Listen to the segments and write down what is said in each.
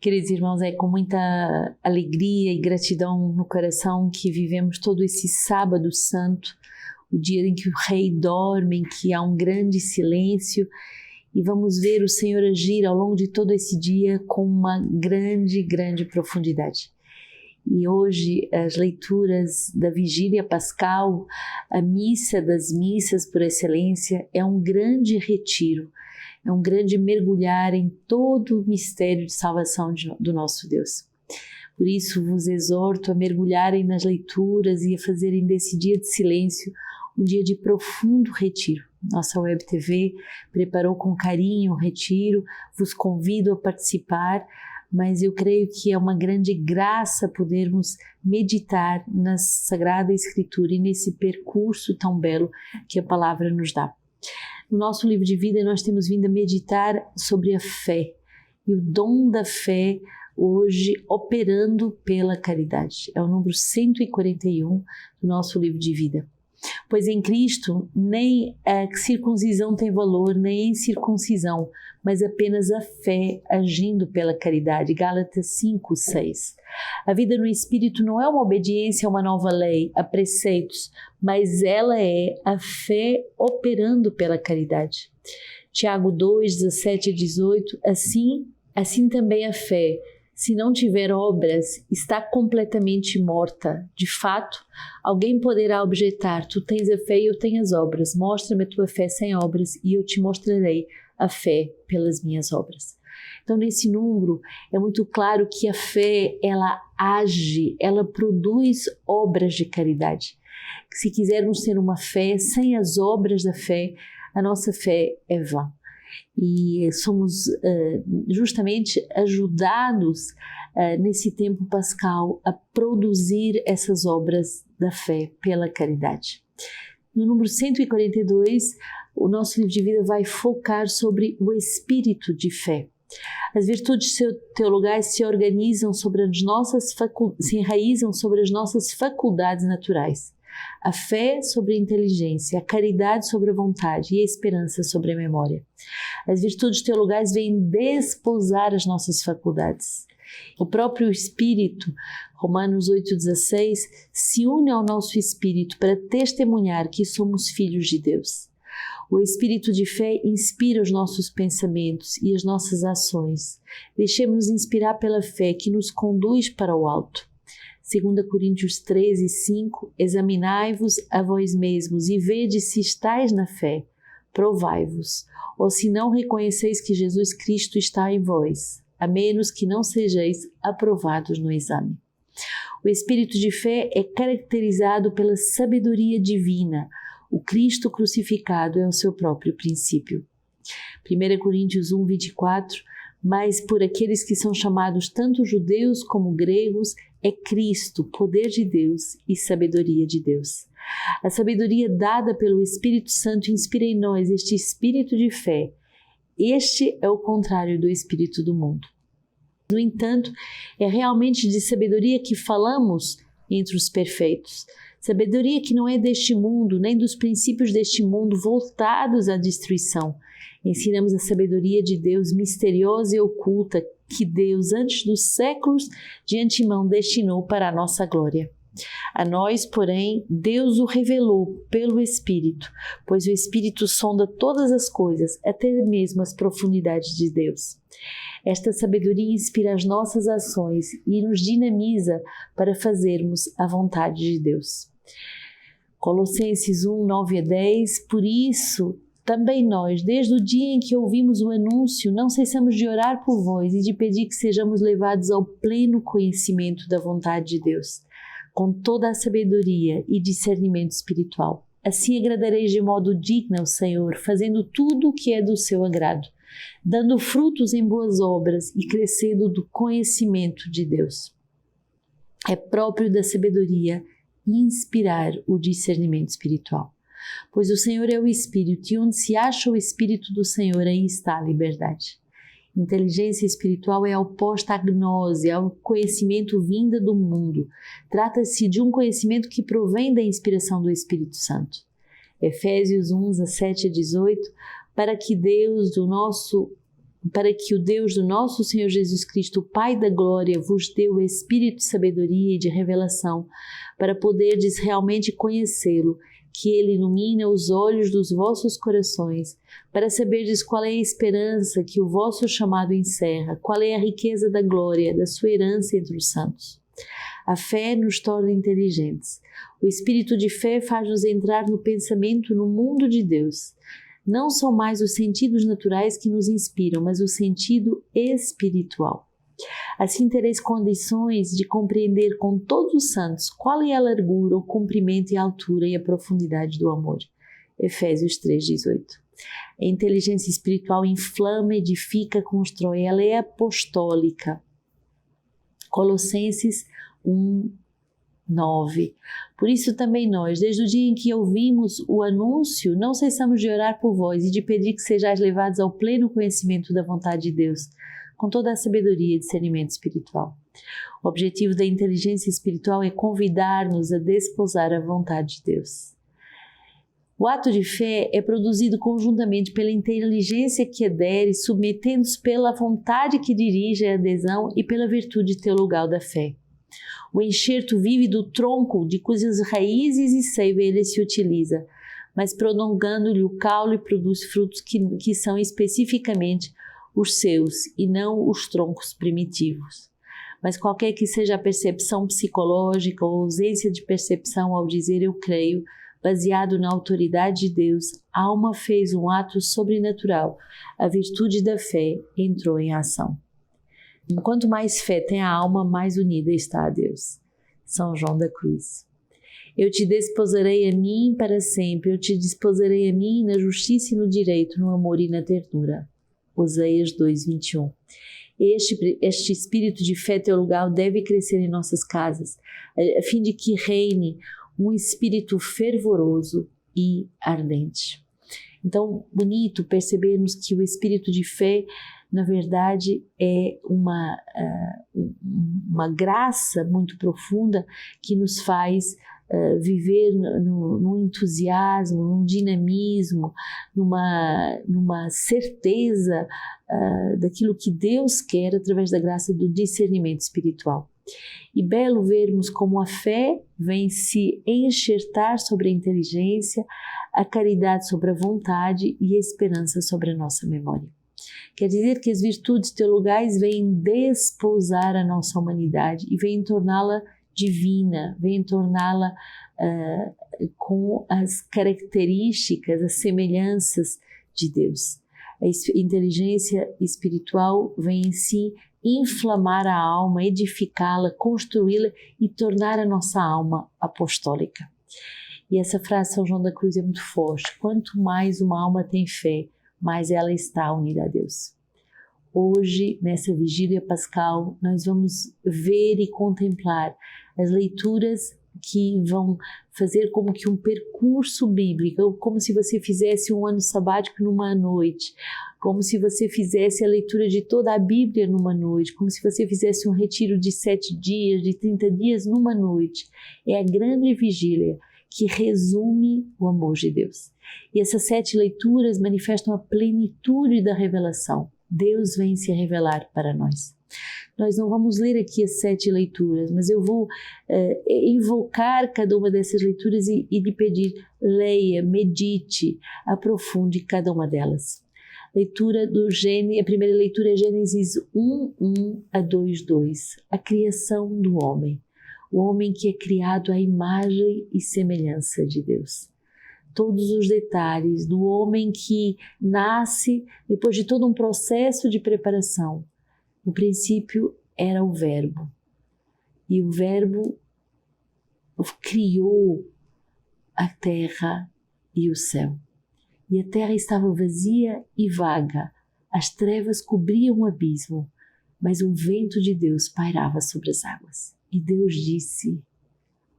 Queridos irmãos, é com muita alegria e gratidão no coração que vivemos todo esse sábado santo, o dia em que o Rei dorme, em que há um grande silêncio, e vamos ver o Senhor agir ao longo de todo esse dia com uma grande profundidade. E hoje as leituras da Vigília Pascal, a missa das missas por excelência, é um grande retiro, é um grande mergulhar em todo o mistério de salvação do nosso Deus. Por isso vos exorto a mergulharem nas leituras e a fazerem desse dia de silêncio um dia de profundo retiro. Nossa Web TV preparou com carinho o retiro, vos convido a participar, mas eu creio que é uma grande graça podermos meditar na Sagrada Escritura e nesse percurso tão belo que a palavra nos dá. No nosso livro de vida nós temos vindo a meditar sobre a fé e o dom da fé hoje operando pela caridade. É o número 141 do nosso livro de vida. Pois em Cristo nem a circuncisão tem valor, nem a incircuncisão, mas apenas a fé agindo pela caridade. Gálatas 5:6. A vida no Espírito não é uma obediência a uma nova lei, a preceitos, mas ela é a fé operando pela caridade. Tiago 2:17-18. Assim também a fé, se não tiver obras, está completamente morta. De fato, alguém poderá objetar: tu tens a fé e eu tenho as obras. Mostra-me a tua fé sem obras e eu te mostrarei a fé pelas minhas obras. Então, nesse número, é muito claro que a fé, ela age, ela produz obras de caridade. Se quisermos ter uma fé sem as obras da fé, a nossa fé é vã. E somos justamente ajudados nesse tempo pascal a produzir essas obras da fé pela caridade. No número 142, o nosso livro de vida vai focar sobre o espírito de fé. As virtudes teologais se organizam sobre as nossas se enraizam sobre as nossas faculdades naturais. A fé sobre a inteligência, a caridade sobre a vontade e a esperança sobre a memória. As virtudes teologais vêm desposar as nossas faculdades. O próprio Espírito, Romanos 8,16, se une ao nosso espírito para testemunhar que somos filhos de Deus. O espírito de fé inspira os nossos pensamentos e as nossas ações. Deixemos-nos inspirar pela fé que nos conduz para o alto. 2 Coríntios 13:5, examinai-vos a vós mesmos e vede se estáis na fé, provai-vos, ou se não reconheceis que Jesus Cristo está em vós, a menos que não sejais aprovados no exame. O espírito de fé é caracterizado pela sabedoria divina. O Cristo crucificado é o seu próprio princípio. 1 Coríntios 1:24, mas por aqueles que são chamados tanto judeus como gregos, é Cristo, poder de Deus e sabedoria de Deus. A sabedoria dada pelo Espírito Santo inspira em nós este espírito de fé. Este é o contrário do espírito do mundo. No entanto, é realmente de sabedoria que falamos entre os perfeitos. Sabedoria que não é deste mundo, nem dos princípios deste mundo voltados à destruição. Ensinamos a sabedoria de Deus misteriosa e oculta que Deus, antes dos séculos, de antemão destinou para a nossa glória. A nós, porém, Deus o revelou pelo Espírito, pois o Espírito sonda todas as coisas, até mesmo as profundidades de Deus. Esta sabedoria inspira as nossas ações e nos dinamiza para fazermos a vontade de Deus. Colossenses 1:9-10, por isso, também nós, desde o dia em que ouvimos o anúncio, não cessamos de orar por vós e de pedir que sejamos levados ao pleno conhecimento da vontade de Deus, com toda a sabedoria e discernimento espiritual. Assim agradareis de modo digno ao Senhor, fazendo tudo o que é do seu agrado, dando frutos em boas obras e crescendo do conhecimento de Deus. É próprio da sabedoria inspirar o discernimento espiritual. Pois o Senhor é o Espírito, e onde se acha o Espírito do Senhor, aí está a liberdade. Inteligência espiritual é oposta à gnose, ao conhecimento vinda do mundo. Trata-se de um conhecimento que provém da inspiração do Espírito Santo. Efésios 1:17-18, para que Deus, do nosso para que o Deus do nosso Senhor Jesus Cristo, o Pai da glória, vos dê o espírito de sabedoria e de revelação, para poderdes realmente conhecê-lo, que ele ilumine os olhos dos vossos corações, para saberdes qual é a esperança que o vosso chamado encerra, qual é a riqueza da glória, da sua herança entre os santos. A fé nos torna inteligentes. O espírito de fé faz-nos entrar no pensamento, no mundo de Deus. Não são mais os sentidos naturais que nos inspiram, mas o sentido espiritual. Assim tereis condições de compreender com todos os santos qual é a largura, o comprimento e a altura e a profundidade do amor. Efésios 3,18. A inteligência espiritual inflama, edifica, constrói, ela é apostólica. Colossenses 1:9. Por isso também nós, desde o dia em que ouvimos o anúncio, não cessamos de orar por vós e de pedir que sejais levados ao pleno conhecimento da vontade de Deus, com toda a sabedoria e discernimento espiritual. O objetivo da inteligência espiritual é convidar-nos a desposar a vontade de Deus. O ato de fé é produzido conjuntamente pela inteligência que adere, submetendo-se pela vontade que dirige a adesão e pela virtude teologal da fé. O enxerto vive do tronco de cujas raízes e seiva ele se utiliza, mas prolongando-lhe o caule produz frutos que são especificamente os seus e não os troncos primitivos. Mas qualquer que seja a percepção psicológica ou ausência de percepção ao dizer eu creio, baseado na autoridade de Deus, a alma fez um ato sobrenatural, a virtude da fé entrou em ação. Quanto mais fé tem a alma, mais unida está a Deus. São João da Cruz. Eu te desposarei a mim para sempre, eu te desposarei a mim na justiça e no direito, no amor e na ternura. Oséias 2:21. Este espírito de fé teologal deve crescer em nossas casas, a fim de que reine um espírito fervoroso e ardente. Então, bonito percebermos que o espírito de fé, na verdade, é uma graça muito profunda que nos faz viver num entusiasmo, num dinamismo, numa certeza daquilo que Deus quer através da graça do discernimento espiritual. E belo vermos como a fé vem se enxertar sobre a inteligência, a caridade sobre a vontade e a esperança sobre a nossa memória. Quer dizer que as virtudes teologais vêm desposar a nossa humanidade e vêm torná-la divina, vêm torná-la com as características, as semelhanças de Deus. A inteligência espiritual vem em si inflamar a alma, edificá-la, construí-la e tornar a nossa alma apostólica. E essa frase de São João da Cruz é muito forte. Quanto mais uma alma tem fé, mais ela está unida a Deus. Hoje, nessa vigília pascal, nós vamos ver e contemplar as leituras que vão fazer como que um percurso bíblico, como se você fizesse um ano sabático numa noite, como se você fizesse a leitura de toda a Bíblia numa noite, como se você fizesse um retiro de 7 dias, de 30 dias numa noite. É a grande vigília que resume o amor de Deus. E essas 7 leituras manifestam a plenitude da revelação. Deus vem se revelar para nós. Nós não vamos ler aqui as 7 leituras, mas eu vou invocar cada uma dessas leituras e lhe pedir, leia, medite, aprofunde cada uma delas. A primeira leitura é Gênesis 1:1 a 2:2, a criação do homem. O homem que é criado à imagem e semelhança de Deus. Todos os detalhes do homem que nasce depois de todo um processo de preparação. No princípio era o Verbo, e o Verbo criou a terra e o céu. E a terra estava vazia e vaga, as trevas cobriam o abismo, mas um vento de Deus pairava sobre as águas. E Deus disse,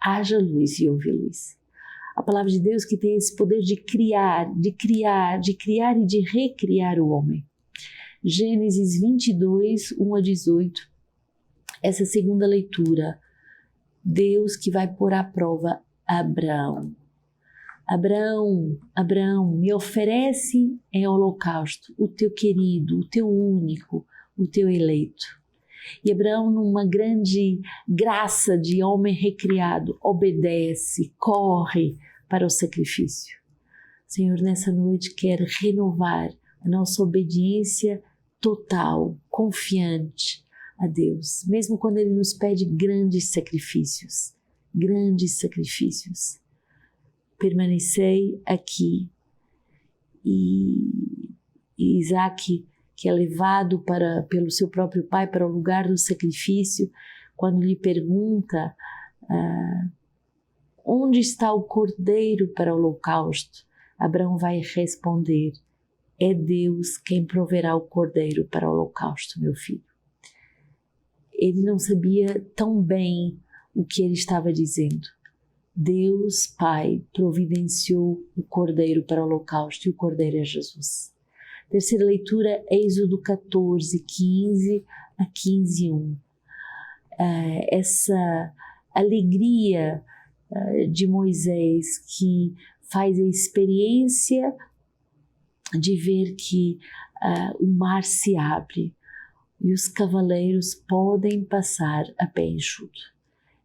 haja luz, e houve luz. A palavra de Deus que tem esse poder de criar e de recriar o homem. Gênesis 22, 1 a 18, essa segunda leitura, Deus que vai pôr à prova Abraão. Abraão, Abraão, me oferece em holocausto o teu querido, o teu único, o teu eleito. E Abraão, numa grande graça de homem recriado, obedece, corre para o sacrifício. Senhor, nessa noite quer renovar a nossa obediência total, confiante a Deus, mesmo quando Ele nos pede grandes sacrifícios. Permanecei aqui. E Isaac, que é levado pelo seu próprio pai para o lugar do sacrifício, quando lhe pergunta onde está o cordeiro para o holocausto, Abraão vai responder: é Deus quem proverá o cordeiro para o holocausto, meu filho. Ele não sabia tão bem o que ele estava dizendo. Deus Pai providenciou o cordeiro para o holocausto e o cordeiro é Jesus. Terceira leitura, Êxodo 14, 15 a 15:1. Essa alegria de Moisés, que faz a experiência de ver que o mar se abre e os cavaleiros podem passar a pé enxuto.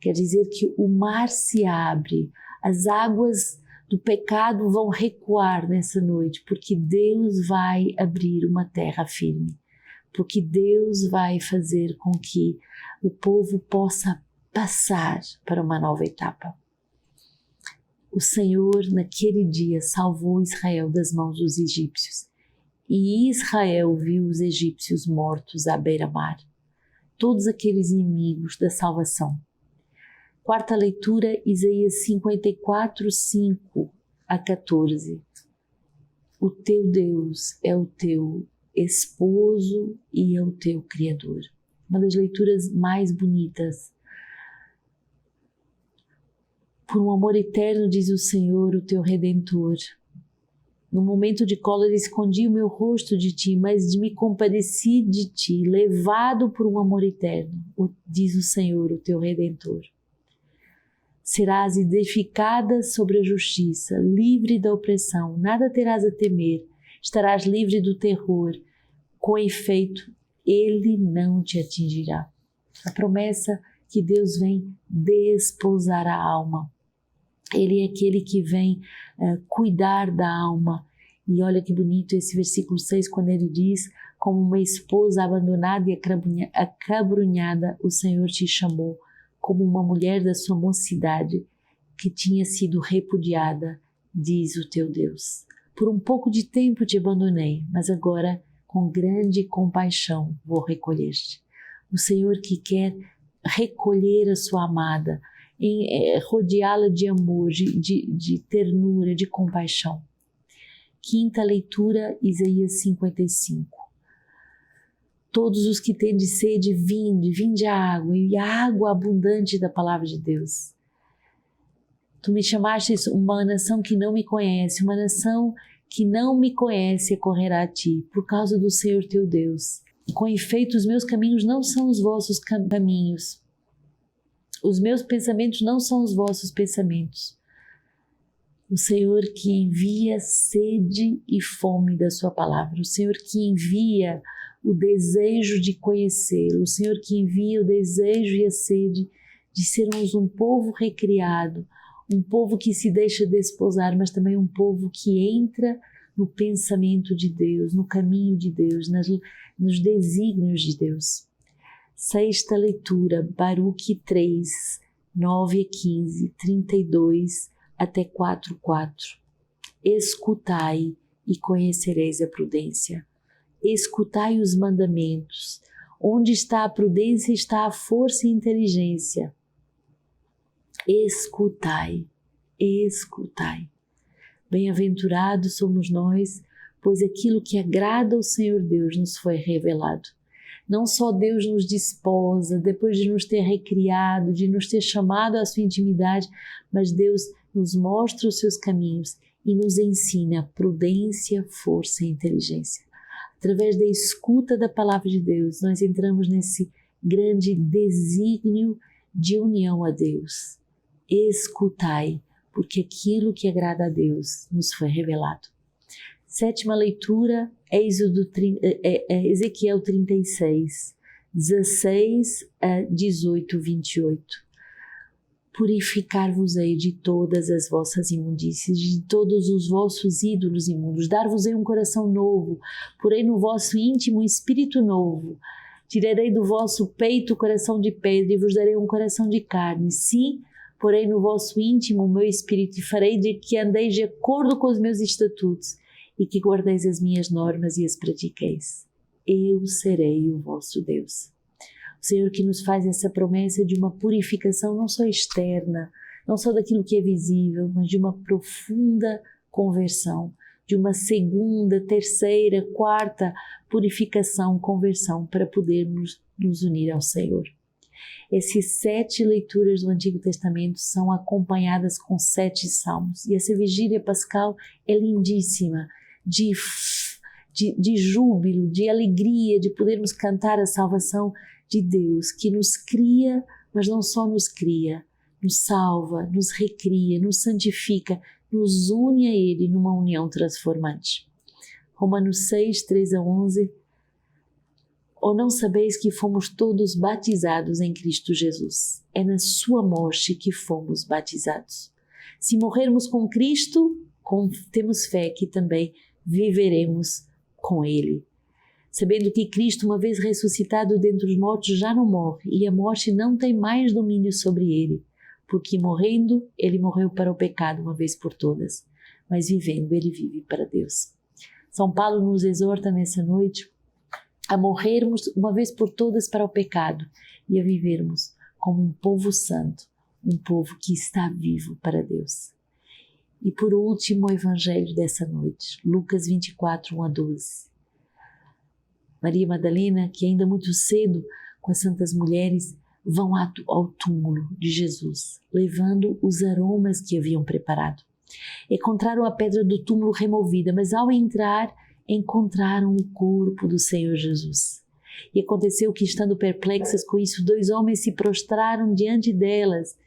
Quer dizer que o mar se abre, as águas do pecado vão recuar nessa noite, porque Deus vai abrir uma terra firme, porque Deus vai fazer com que o povo possa passar para uma nova etapa. O Senhor, naquele dia, salvou Israel das mãos dos egípcios, e Israel viu os egípcios mortos à beira-mar, todos aqueles inimigos da salvação. Quarta leitura, Isaías 54, 5 a 14. O teu Deus é o teu esposo e é o teu Criador. Uma das leituras mais bonitas. Por um amor eterno, diz o Senhor, o teu Redentor. No momento de cólera escondi o meu rosto de ti, mas me compadeci de ti, levado por um amor eterno, diz o Senhor, o teu Redentor. Serás edificada sobre a justiça, livre da opressão, nada terás a temer, estarás livre do terror, com efeito, ele não te atingirá. A promessa que Deus vem desposar a alma. Ele é aquele que vem cuidar da alma. E olha que bonito esse versículo 6, quando ele diz: como uma esposa abandonada e acabrunhada, o Senhor te chamou, como uma mulher da sua mocidade que tinha sido repudiada, diz o teu Deus. Por um pouco de tempo te abandonei, mas agora com grande compaixão vou recolher-te. O Senhor que quer recolher a sua amada, rodeá-la de amor, de ternura, de compaixão. Quinta leitura, Isaías 55. Todos os que têm de sede, vinde a água, e a água abundante da palavra de Deus. Tu me chamastes uma nação que não me conhece, uma nação que não me conhece correrá a ti, por causa do Senhor teu Deus. Com efeito, os meus caminhos não são os vossos caminhos, os meus pensamentos não são os vossos pensamentos. O Senhor que envia sede e fome da sua palavra, o Senhor que envia o desejo de conhecê-lo, o Senhor que envia o desejo e a sede de sermos um povo recriado, um povo que se deixa desposar, mas também um povo que entra no pensamento de Deus, no caminho de Deus, nos desígnios de Deus. Sexta leitura, Baruque 3, 9 a 15, 32 até 4:4. Escutai e conhecereis a prudência. Escutai os mandamentos. Onde está a prudência está a força e a inteligência. Escutai, escutai. Bem-aventurados somos nós, pois aquilo que agrada ao Senhor Deus nos foi revelado. Não só Deus nos desposa, depois de nos ter recriado, de nos ter chamado à sua intimidade, mas Deus nos mostra os seus caminhos e nos ensina prudência, força e inteligência. Através da escuta da palavra de Deus, nós entramos nesse grande desígnio de união a Deus. Escutai porque aquilo que agrada a Deus nos foi revelado. Sétima leitura, Ezequiel 36, 16 a 18, 28. Purificar-vos-ei de todas as vossas imundícias, de todos os vossos ídolos imundos, dar-vos-ei um coração novo, porei no vosso íntimo um espírito novo. Tirarei do vosso peito o coração de pedra e vos darei um coração de carne. Sim, porei no vosso íntimo o meu espírito e farei de que andeis de acordo com os meus estatutos e que guardeis as minhas normas e as pratiqueis. Eu serei o vosso Deus. O Senhor que nos faz essa promessa de uma purificação não só externa, não só daquilo que é visível, mas de uma profunda conversão, de uma segunda, terceira, quarta purificação, conversão, para podermos nos unir ao Senhor. Essas 7 leituras do Antigo Testamento são acompanhadas com 7 salmos. E essa vigília pascal é lindíssima, de júbilo, de alegria, de podermos cantar a salvação de Deus, que nos cria, mas não só nos cria, nos salva, nos recria, nos santifica, nos une a Ele numa união transformante. Romanos 6, 3 a 11. Ou não sabeis que fomos todos batizados em Cristo Jesus? É na sua morte que fomos batizados. Se morrermos com Cristo, temos fé que também viveremos com Ele. Sabendo que Cristo, uma vez ressuscitado dentre os mortos, já não morre, e a morte não tem mais domínio sobre Ele, porque morrendo, Ele morreu para o pecado uma vez por todas, mas vivendo, Ele vive para Deus. São Paulo nos exorta nessa noite a morrermos uma vez por todas para o pecado e a vivermos como um povo santo, um povo que está vivo para Deus. E por último, o evangelho dessa noite, Lucas 24, 1 a 12. Maria Madalena, que ainda muito cedo, com as santas mulheres, vão ao túmulo de Jesus, levando os aromas que haviam preparado. Encontraram a pedra do túmulo removida, mas ao entrar, encontraram o corpo do Senhor Jesus. E aconteceu que, estando perplexas com isso, 2 homens se prostraram diante delas,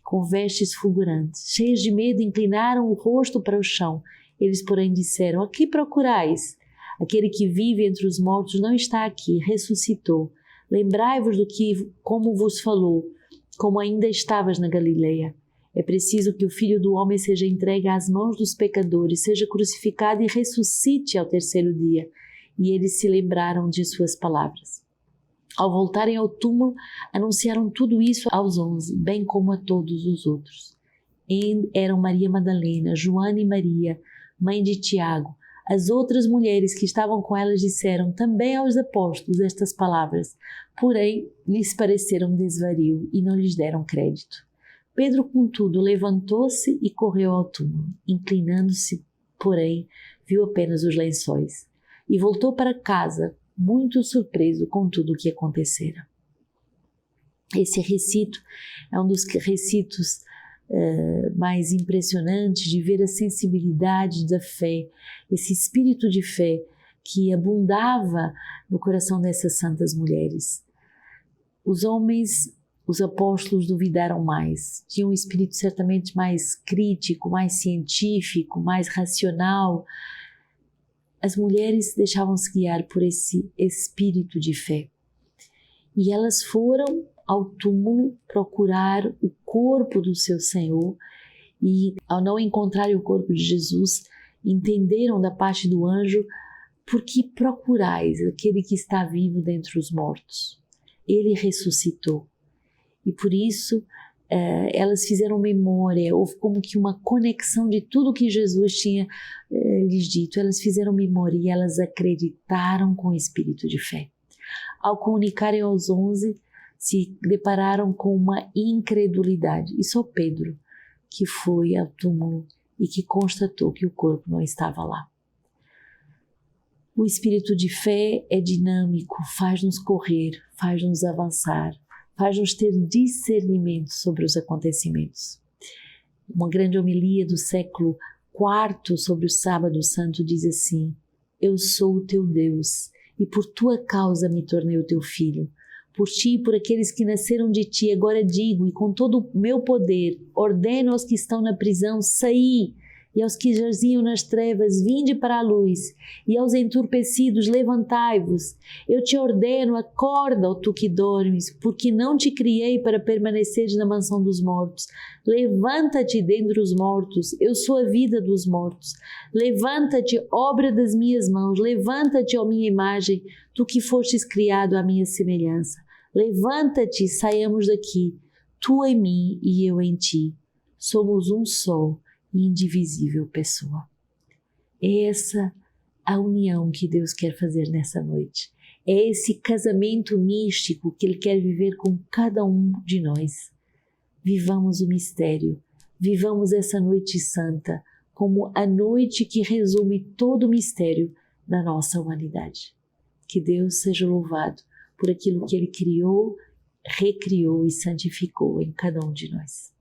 com vestes fulgurantes. Cheias de medo, inclinaram o rosto para o chão. Eles, porém, disseram: "A que procurais? Aquele que vive entre os mortos não está aqui, ressuscitou. Lembrai-vos do que, como vos falou, como ainda estavas na Galileia. É preciso que o Filho do Homem seja entregue às mãos dos pecadores, seja crucificado e ressuscite ao 3º dia." E eles se lembraram de suas palavras. Ao voltarem ao túmulo, anunciaram tudo isso aos 11, bem como a todos os outros. Eram Maria Madalena, Joana e Maria, mãe de Tiago. As outras mulheres que estavam com elas disseram também aos apóstolos estas palavras, porém lhes pareceram desvario e não lhes deram crédito. Pedro, contudo, levantou-se e correu ao túmulo. Inclinando-se, porém, viu apenas os lençóis e voltou para casa, muito surpreso com tudo o que acontecera. Esse recito é um dos recitos mais impressionantes de ver a sensibilidade da fé, esse espírito de fé que abundava no coração dessas santas mulheres. Os homens, os apóstolos, duvidaram mais, tinham um espírito certamente mais crítico, mais científico, mais racional. As mulheres deixavam-se guiar por esse espírito de fé. E elas foram ao túmulo procurar o corpo do seu Senhor e, ao não encontrarem o corpo de Jesus, entenderam da parte do anjo: "Por que procurais aquele que está vivo dentre os mortos? Ele ressuscitou." E por isso elas fizeram memória, houve como que uma conexão de tudo que Jesus tinha lhes dito. Elas fizeram memória e elas acreditaram com o espírito de fé. Ao comunicarem aos 11, se depararam com uma incredulidade. E só Pedro, que foi ao túmulo e que constatou que o corpo não estava lá. O espírito de fé é dinâmico, faz-nos correr, faz-nos avançar, faz-nos ter discernimento sobre os acontecimentos. Uma grande homilia do século IV sobre o Sábado Santo diz assim: "Eu sou o teu Deus, e por tua causa me tornei o teu filho. por ti e por aqueles que nasceram de ti, agora digo, e com todo o meu poder, ordeno aos que estão na prisão, saí, e aos que jaziam nas trevas, vinde para a luz, e aos entorpecidos, levantai-vos. Eu te ordeno, acorda, ó tu que dormes, porque não te criei para permaneceres na mansão dos mortos. Levanta-te dentre os mortos, eu sou a vida dos mortos. Levanta-te, obra das minhas mãos, levanta-te, ó minha imagem, tu que fostes criado à minha semelhança. Levanta-te, saiamos daqui, tu em mim e eu em ti. Somos um só e indivisível pessoa. É essa a união que Deus quer fazer nessa noite. É esse casamento místico que Ele quer viver com cada um de nós. Vivamos o mistério, vivamos essa noite santa como a noite que resume todo o mistério da nossa humanidade. Que Deus seja louvado por aquilo que Ele criou, recriou e santificou em cada um de nós.